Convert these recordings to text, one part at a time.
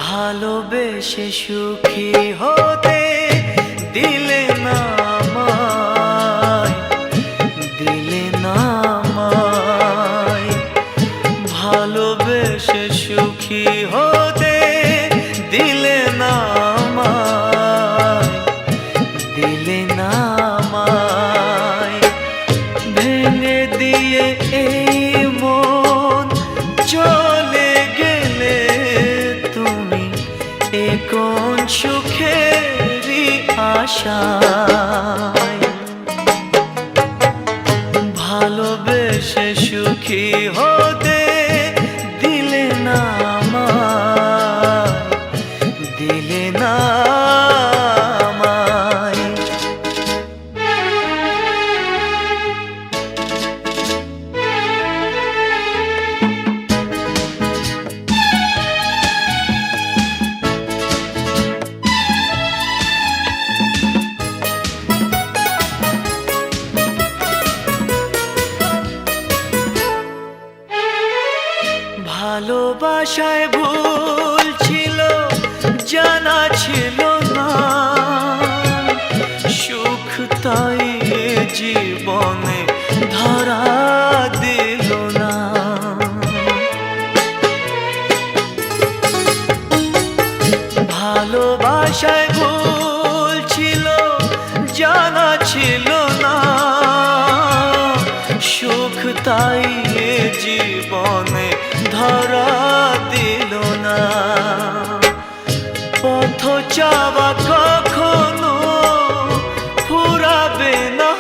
ভালোবেসে সুখী হতে দিলে না আমায়, দিলে না আমায়। ভালোবেসে সুখী হতে দিলে না আমায়, দিলে না আমায়। ভেঙে দিয়ে এই মন চলে গেলে তুমি এ কোন সুখেরই আশায়। ভালোবেসে সুখী হতে দিলে না আমায়, দিলে না আমায়। ভালোবাসায় ভুল ছিল, জানা ছিল না, সুখ তাই জীবনে ধরা দিল না। ভালোবাসায় ভুল ছিল, জানা ছিল না, সুখ তাই জীবনে ধরা দিল না। পথ চাওয়া কখনো ফুরাবে না,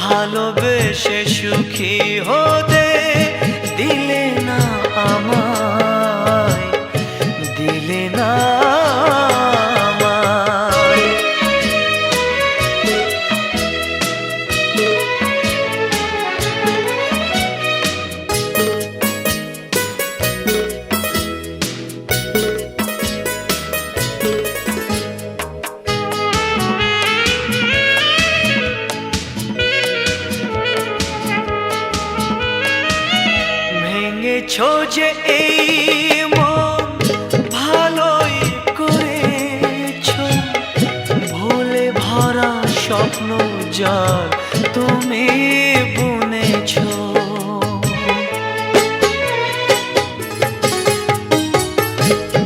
ভালোবেসে সুখী হতে দিলে না আমায়, দিলে না আমায়। ভেঙেছো যে এই মন ভালোই করেছো, ভুলে ভরা স্বপ্ন যার তুমি বুনেছো।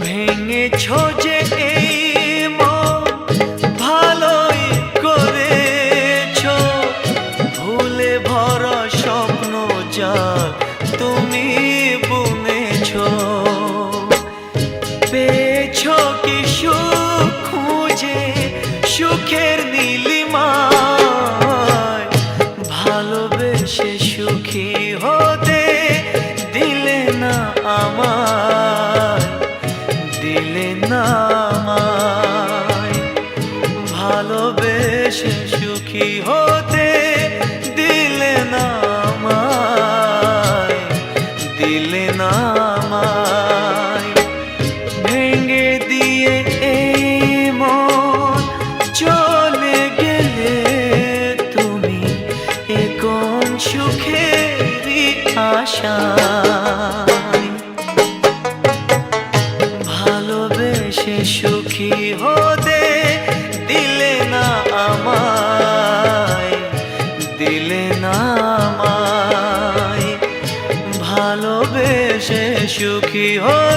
ভেঙেছো যে এই মন ভালোই করেছো, ভুলে ভরা স্বপ্ন যার তুমি বুনেছো। পেয়েছো কি সুখ খুঁজে সুখের নীলিমায়, ভালোবেসে সুখী হতে দিলে না আমায়, দিলে না আমায়। ভালোবেসে সুখী হতে দিলে না আমায়, দিলে না আমায়। ভেঙে দিয়ে এই মন চলে গেলে তুমি এ কোন সুখেরই আশায়। ভালোবেসে সুখী হতে দিলে না আমায়, দিলে না আমায়। ভালোবেসে সুখী হতে